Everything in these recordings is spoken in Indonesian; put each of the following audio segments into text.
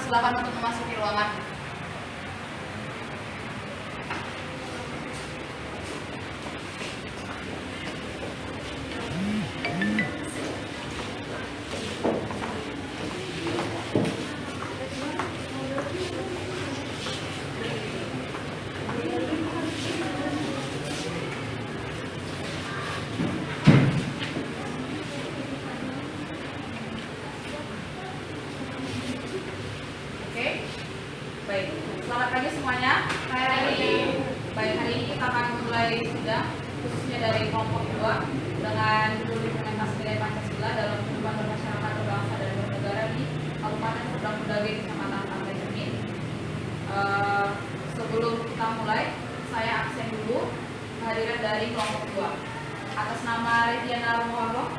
persilakan untuk memasuki ruangan. Baik, selamat pagi semuanya. Baik, hari ini kita akan mulai sidang khususnya dari kelompok 2 dengan judul implementasi nilai Pancasila dalam kehidupan bermasyarakat, berbangsa dan bernegara di Kabupaten Seberang Bedagai, Kecamatan Pantai Cermin. Sebelum kita mulai, saya absen dulu kehadiran dari kelompok 2. Atas nama Retiana Romohoro,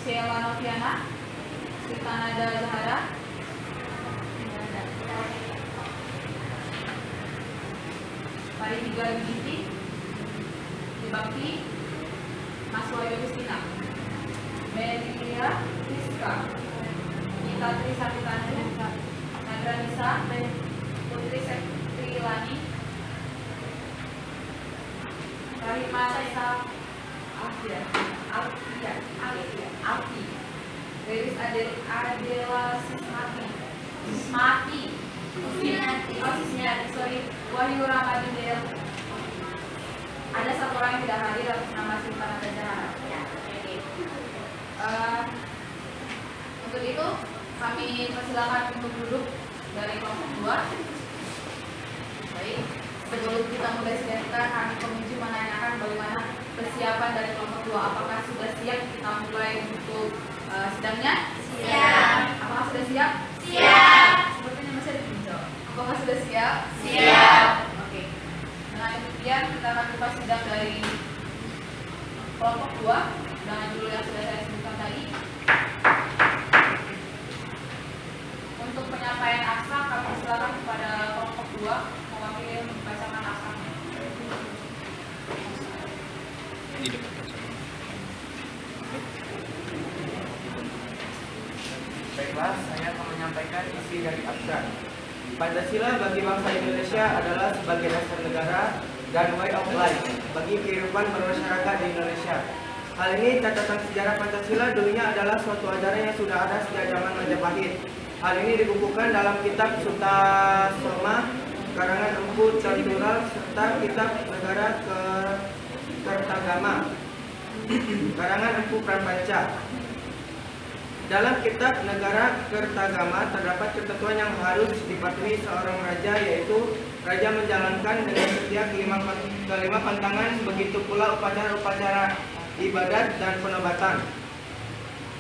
Sheila Noviana, Sritanada Zahara, Pari Tiga Binti, Dibakti, Mas Wahyu Kristina, Melia Rizka, Nita Trisatitani, Nadra Nisa, Putri Septrilani, Rahima Saisa, Alfi, Riris Adela Sismati, Wahyu Ramadhan. Ada satu orang yang tidak hadir atas nama Sultan Zahara. Untuk itu kami persilakan untuk duduk dari kelompok 2. Baik, sebelum kita mulai sidang kita, kami komisi menanyakan bagaimana persiapan dari kelompok 2. Apakah sudah siap kita mulai untuk sidangnya? Siap. Apakah sudah siap? Siap. Sepertinya masih ada pinjol. Apakah sudah siap? Siap. Oke. Dengan demikian kita akan buka sidang dari kelompok 2 dengan judul yang sudah saya sebutkan tadi. Untuk penyampaian aksa, kami silakan kepada kelompok 2 mewakili membacakan aksanya. Baiklah, saya akan menyampaikan isi dari aksa. Pancasila bagi bangsa Indonesia adalah sebagai dasar negara dan way of life bagi kehidupan bermasyarakat di Indonesia. Hal ini catatan sejarah Pancasila dulunya adalah suatu ajaran yang sudah ada sejak zaman Majapahit. Hal ini dibukukan dalam kitab Sutasoma karangan Empu Cantural serta kitab Negara Kertagama karangan Empu Pranpanca. Dalam kitab Negara Kertagama terdapat ketentuan yang harus dipatuhi seorang raja, yaitu raja menjalankan dengan setia kelima pantangan, begitu pula upacara-upacara ibadat dan penobatan.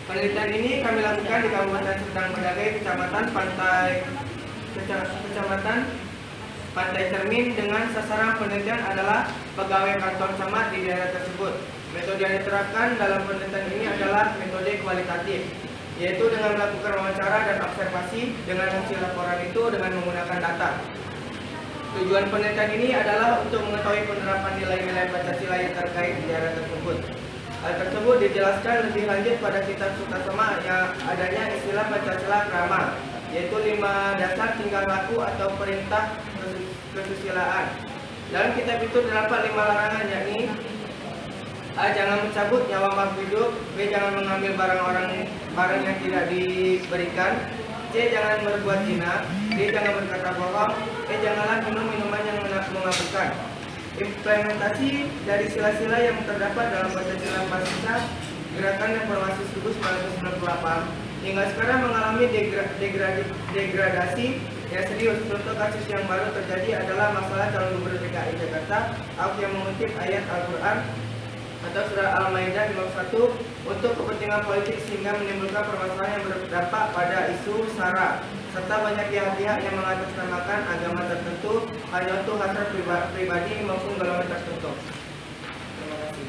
Penelitian ini kami lakukan di Kabupaten Seberang Bedagai, Kecamatan Pantai Cermin, dengan sasaran penelitian adalah pegawai kantor camat di daerah tersebut. Metode yang diterapkan dalam penelitian ini adalah metode kualitatif, yaitu dengan melakukan wawancara dan observasi dengan hasil laporan itu dengan menggunakan data. Tujuan penelitian ini adalah untuk mengetahui penerapan nilai-nilai Pancasila yang terkait di daerah tersebut. Hal tersebut dijelaskan lebih lanjut pada kitab Sutasoma yang adanya istilah Pancasila Krama, yaitu 5 dasar tingkah laku atau perintah kesusilaan. Dalam kitab itu terdapat 5 larangan, yakni A. Jangan mencabut nyawa makhluk hidup. B. Jangan mengambil barang yang tidak diberikan. C. Jangan berbuat zina. D. Jangan berkata bohong. E. Janganlah minum minuman yang memabukkan. Implementasi dari sila-sila yang terdapat dalam Pancasila pasca Gerakan Reformasi 1998 hingga sekarang mengalami degradasi yang serius. Contoh kasus yang baru terjadi adalah masalah calon gubernur DKI Jakarta, Ahok yang mengutip ayat Al-Quran atau surah Al-Maidah 51 untuk kepentingan politik sehingga menimbulkan permasalahan yang berdampak pada isu SARA, serta banyak pihak-pihak yang mengatasnamakan agama tertentu hanya untuk hasrat pribadi maupun golongan tertentu. Terima kasih.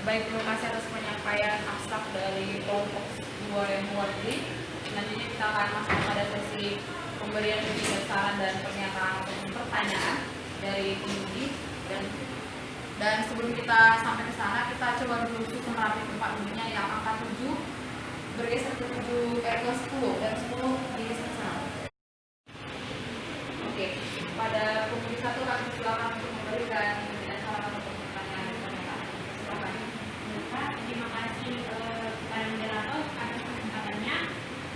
Baik, terima kasih atas penyampaian abstrak dari kelompok 2 yang mewakili. Nantinya kita akan masuk pada sesi pemberian saran dan pernyataan ataupun pertanyaan dari pengemudi. Dan sebelum kita sampai ke sana, kita coba dulu susun rapi tempat duduknya yang angka 7 bergeser ke 10 dan 10 digeser ke sana. Oke, pada pemilih 1 kami silakan untuk memberikan saran atau pertanyaan. Silakan. Terima kasih kepada moderator atas kesempatannya.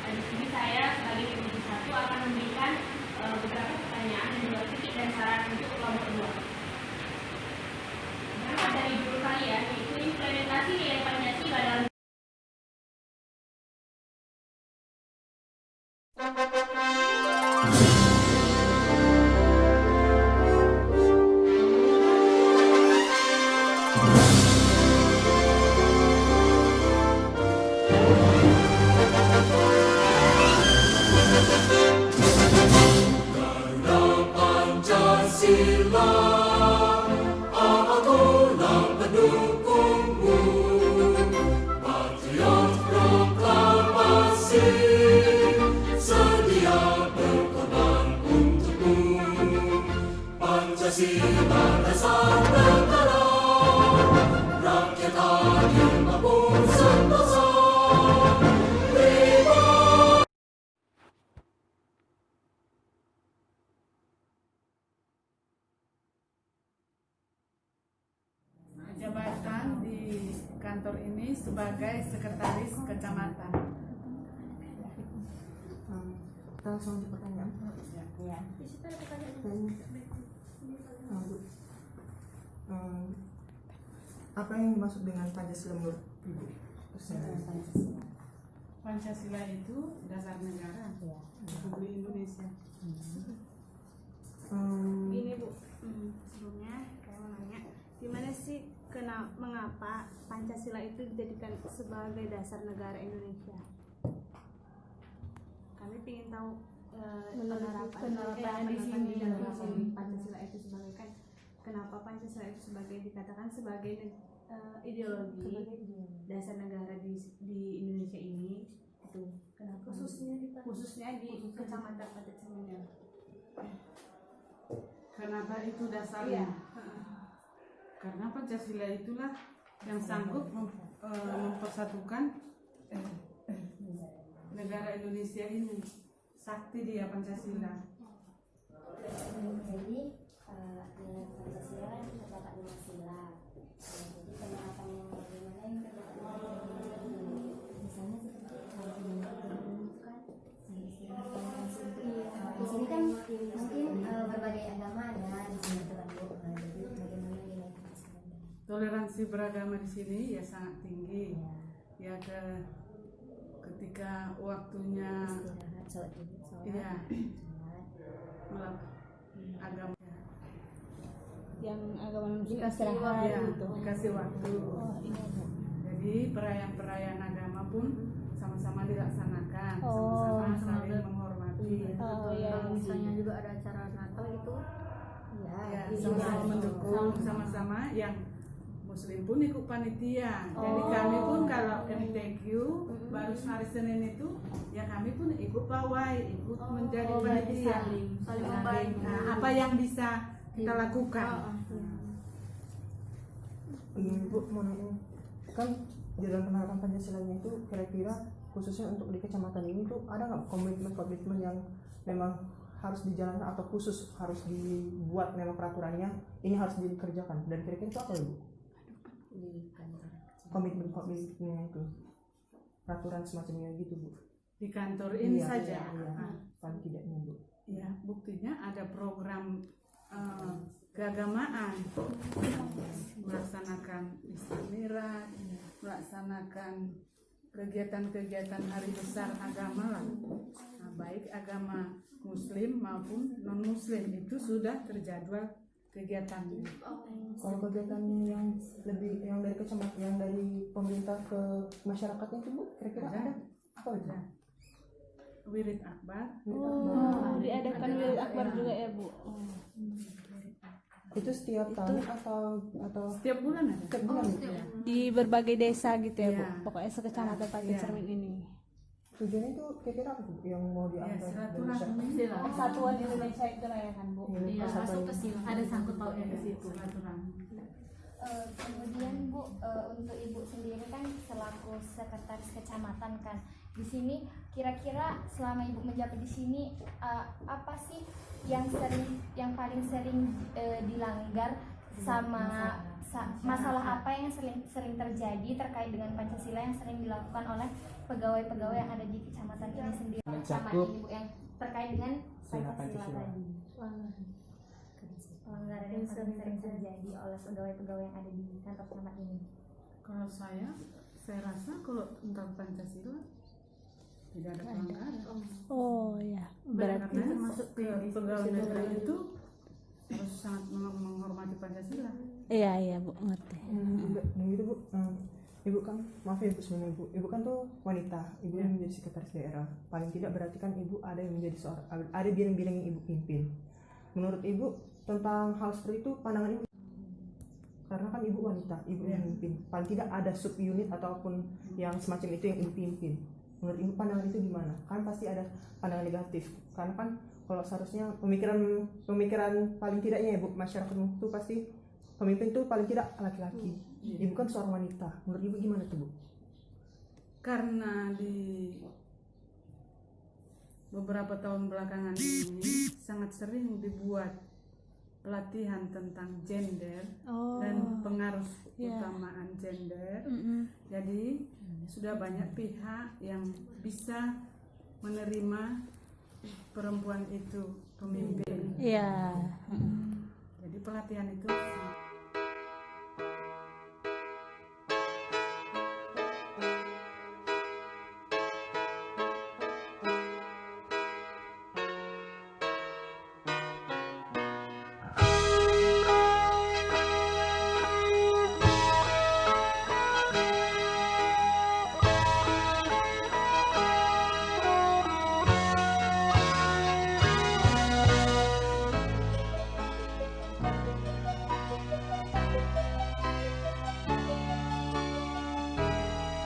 Di sini saya sebagai pemilih 1 akan memberikan beberapa pertanyaan dan juga kritik dan saran untuk kelompok 2. Berangkat dari judul kalian, yaitu implementasi nilai Pancasila dalam jabatan di kantor ini sebagai sekretaris kecamatan. Langsung pertanyaan. Ya. Apa yang dimaksud dengan Pancasila menurut Ibu? Pancasila itu dasar negara Republik Indonesia. Ini Bu, sebelumnya saya mau nanya, gimana sih mengapa Pancasila itu dijadikan sebagai dasar negara Indonesia? Kami ingin tahu penerapan di sini Pancasila itu sebagai kenapa Pancasila itu dikatakan sebagai ideologi dasar negara di Indonesia ini itu kenapa khususnya di kecamatan Pancasila? Kenapa itu dasarnya? Karena Pancasila itulah yang sanggup mempersatukan negara Indonesia ini. Sakti dia Pancasila. Jadi Pancasila kan terdapat 5 sila. Jadi penerapan yang bagaimana yang terdapat misalnya seperti kalau menemukan sila di sini kan mungkin berbagai agama ada di sini terdapat. Jadi bagaimana nilai Pancasila? Toleransi beragama di sini ya sangat tinggi. Ya ketika waktunya agama Yang agama muslim istirahat gitu. Dikasih waktu. Jadi perayaan-perayaan agama pun sama-sama dilaksanakan, sama-sama saling menghormati. Misalnya juga ada acara Natal itu Ya, sama-sama mendukung, sama-sama yang Muslim pun ikut panitia. Jadi kami pun kalau MTQ baru hari Senin itu, ya kami pun ikut pawai, ikut menjadi panitia. saling membantu. Nah, apa yang bisa kita lakukan? Ibu mau nanya, kan di dalam penerapan Pancasilanya itu kira-kira khususnya untuk di kecamatan ini tuh ada nggak komitmen yang memang harus dijalankan atau khusus harus dibuat memang peraturannya ini harus dikerjakan, dan kira-kira itu apa Ibu? Komitmennya itu peraturan semacamnya gitu Bu, Di kantor ini saja. paling tidaknya Bu. Ya, buktinya ada program keagamaan, melaksanakan istikmirat, melaksanakan kegiatan-kegiatan hari besar agama lah. Nah, baik agama Muslim maupun non Muslim itu sudah terjadwal kegiatannya. Kalau kegiatannya yang lebih yang dari kecamatan, yang dari pemerintah ke masyarakatnya itu Bu, kira-kira ada apa itu? Wirid Akbar. Diadakan wirid akbar juga ya Bu. Itu setiap tahun atau Setiap bulan ada. setiap bulan gitu? Di berbagai desa gitu ya Bu. Iya. Pokoknya sekecamatan Pakai Cermin ini. Tujuannya itu kira-kira apa Bu yang mau Ya, diangkat? silaturahmi. Persatuan Indonesia itu rayakan Bu. Iya, Masuk ke sila. Ada sangkut pautnya di situ. Silaturahmi. Kemudian Bu, untuk Ibu sendiri kan selaku sekretaris kecamatan kan, di sini kira-kira selama Ibu menjabat di sini apa sih yang paling sering dilanggar sama masalah apa yang sering terjadi terkait dengan Pancasila yang sering dilakukan oleh pegawai-pegawai yang ada di kecamatan ini sendiri, sama Ibu yang terkait dengan Pancasila tadi. Pelanggaran yang sering terjadi oleh pegawai-pegawai yang ada di kantor camat ini. Kalau saya rasa kalau tentang Pancasila tidak ada pelanggaran. Oh ya, Karena termasuk pegawai negeri itu harus sangat menghormati Pancasila. iya Bu, ngerti. Dan gitu Bu, Ibu kan, maaf ya Bu sebelumnya Ibu kan tuh wanita, Ibu yang menjadi sekretaris daerah. Paling tidak berarti kan Ibu ada yang menjadi ada bidang-bidang yang Ibu pimpin. Menurut Ibu tentang hal seperti itu pandangan Ibu? Karena kan Ibu wanita, Ibu yang pimpin. Paling tidak ada sub unit ataupun yang semacam itu yang Ibu pimpin. Menurut Ibu pandangan itu gimana? Kan pasti ada pandangan negatif. Karena kan kalau seharusnya pemikiran paling tidaknya ya Bu, masyarakat itu pasti pemimpin itu paling tidak laki-laki. Ibu kan seorang wanita. Menurut Ibu gimana tuh Bu? Karena di beberapa tahun belakangan ini sangat sering dibuat pelatihan tentang gender dan pengaruh utamaan gender. Jadi sudah banyak pihak yang bisa menerima perempuan itu pemimpin. Iya. Jadi pelatihan itu